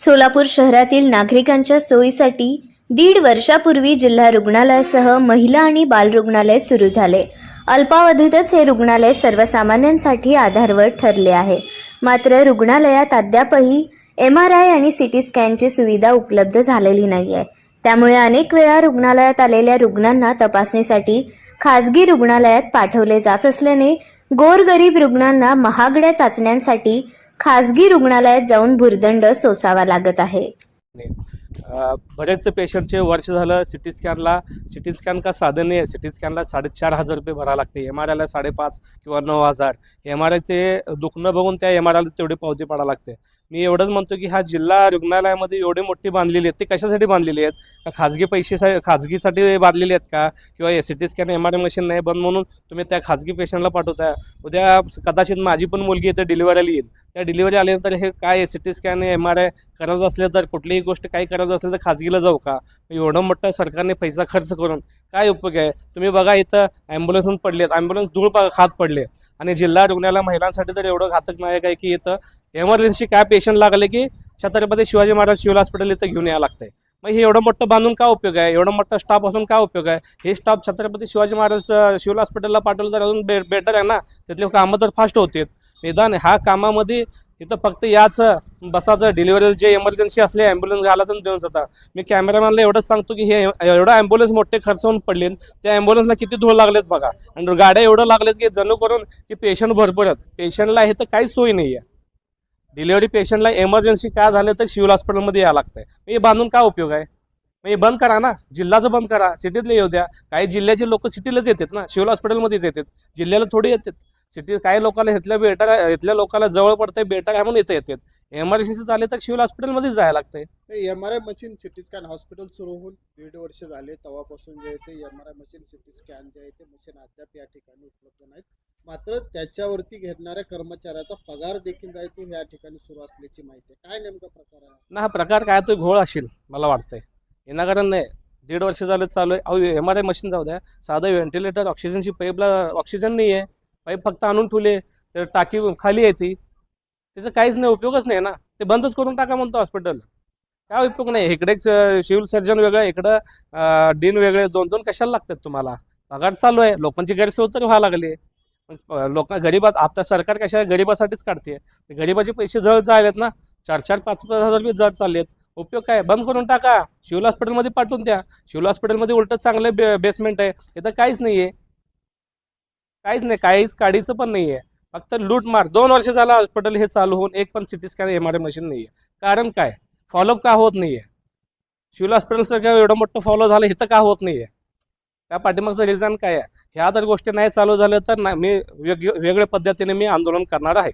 सोलापूर शहरातील नागरिकांच्या सोयीसाठी 1.5 वर्षापूर्वी जिल्हा रुग्णालयासह महिला आणि बाल रुग्णालय सुरू झाले. अल्पावधीतच हे रुग्णालय सर्वसामान्यांसाठी आधारवत ठरले आहे. मात्र रुग्णालयात अद्यापही MRI आणि CT स्कॅनची सुविधा उपलब्ध झालेली नाहीये. त्यामुळे अनेक वेळा रुग्णालयात आलेल्या रुग्णांना तपासणीसाठी खासगी रुग्णालयात पाठवले जात असल्याने गोरगरीब रुग्णांना महागड्या चाचण्यांसाठी खासगी रुग्णालयात जाऊन भुर्दंड सोसावा लागत आहे. बरेच पेशंटचे वर्ष झालं सिटी स्कॅन का साधन नाही आहे. सिटी स्कॅनला 4,500 रुपये भरावं लागते. MRIला 5,500 किंवा 9,000. MRIचे दुखणं बघून त्या MRIला तेवढी पावती पडावं लागते. मी एवढंच म्हणतो की हा जिल्हा रुग्णालयामध्ये एवढी मोठी बांधलेली आहेत, ते कशासाठी बांधलेली आहेत? का खाजगीसाठी बांधलेली आहेत का? किंवा सिटी स्कॅन MRI मशीन नाही बंद म्हणून तुम्ही त्या खाजगी पेशंटला पाठवताय? उद्या कदाचित माझी पण मुलगी इथं डिलिव्हरीला येईल. त्या डिलिव्हरी आल्यानंतर हे काय सिटी स्कॅन MRI करत असले तर कुठलीही गोष्ट काही करत असले तर खाजगीला जाऊ का? एवढं मोठं सरकारने पैसा खर्च करून काय उपयोग आहे? तुम्ही बघा इथं ॲम्ब्युलन्स पडलेत, ॲम्ब्युलन्स धूळ खात पडले. आणि जिल्हा रुग्णालय महिलांसाठी तर एवढं घातक नाही आहे की इथं एमर्जन्सी काय पेशंट लागले की छत्रपती शिवाजी महाराज सिव्हिल हॉस्पिटल इथं घेऊन यावं लागतंय. मग हे एवढं मोठं बांधून का उपयोग आहे? एवढं मोठं स्टाफ असून का उपयोग आहे? हे स्टाफ छत्रपती शिवाजी महाराज सिव्हिल हॉस्पिटलला पाठवलं तर अजून बेटर आहे ना. तिथले कामं तर फास्ट होतील. निदान ह्या कामामध्ये इथं फक्त याचं बसाचं डिलिव्हरी जे इमर्जन्सी असले ॲम्ब्युलन्स घालायचं देऊन जातात. मी कॅमेरामॅनला एवढंच सांगतो की हे एवढा ॲम्ब्युलन्स मोठे खर्च होऊन पडले, त्या ॲम्ब्युलन्सला किती धूळ लागलेत बघा. आणि गाड्या एवढं लागलेत की जणू करून की पेशंट भरपूर आहेत. पेशंटला हे तर काहीच सोय नाही आहे. डिलिव्हरी पेशंटला इमर्जन्सी काय झालं तर सिव्हिल हॉस्पिटलमध्ये यावं लागतंय. हे बांधून काय उपयोग आहे? हे बंद करा ना, जिल्ह्याचं बंद करा, सिटीतले येऊ द्या. काही जिल्ह्याचे लोक सिटीलाच येतात ना, सिव्हिल हॉस्पिटलमध्येच येतात, जिल्ह्याला थोडी येतात. सिटी काही लोकांना इथल्या लोकांना जवळ पडतंय बेटर आहे म्हणून इथं येतात. इमर्जन्सी झाले तर सिव्हिल हॉस्पिटलमध्येच जायला लागतंय. MRI machine CT scan hospital सुरू होऊन 1.5 वर्ष झाले. तेव्हापासून जे ते MRI मशीन सिटी स्कॅन जे आहे ते मशीन अद्याप या ठिकाणी उपलब्ध नाहीत. मात्र त्याच्यावरती घेणाऱ्या कर्मचाऱ्याचा पगार देखील जाय तो या ठिकाणी सुरू असल्याची माहिती आहे. काय नेमका प्रकार आहे ना? हा प्रकार काय तो घोळ असेल मला वाटतंय. विनाकारण नाही. 1.5 वर्ष झालं चालू आहे. अहो MRI मशीन जाऊ द्या, साधं व्हेंटिलेटर ऑक्सिजनची पाईपला ऑक्सिजन नाही आहे. पाईप फक्त आणून ठेवले तर टाकी खाली येते. त्याचा काहीच नाही, उपयोगच नाही ना. ते बंदच करून टाका म्हणतो हॉस्पिटल. काय उपयोग नाही. इकडे सिव्हिल सर्जन वेगळं, इकडं डीन वेगळे, 2-2 कशाला लागतात तुम्हाला? पगार चालू आहे, लोकांची गैरसोय तर व्हायला लागली. लोक गरीबात आता सरकार कशा गरीबासाठीच काढते. गरीबाचे पैसे जळ जायलेत ना, 4-4, 5-5 हजार रुपये जळ चाललेत. उपयोग काय? बंद करून टाका, सिव्हिल हॉस्पिटलमध्ये पाठवून द्या. सिव्हिल हॉस्पिटलमध्ये उलट चांगले बेसमेंट आहे. इथं काहीच नाही आहे, काहीच नाही, काहीच काढीचं पण नाही आहे. फक्त लूटमार. 2 वर्ष झालं हॉस्पिटल हे चालू होऊन एक पण सिटी स्कॅन MRI मशीन नाही आहे. कारण काय? फॉलोअप का होत नाही आहे? सिव्हिल हॉस्पिटलचं काय एवढं मोठं फॉलो झालं, इथं का होत नाही आहे? त्या पाठीमागचं रिझन काय आहे? ह्या जर गोष्टी नाही चालू झाल्या तर मी वेगळ्या पद्धतीने मी आंदोलन करणार आहे.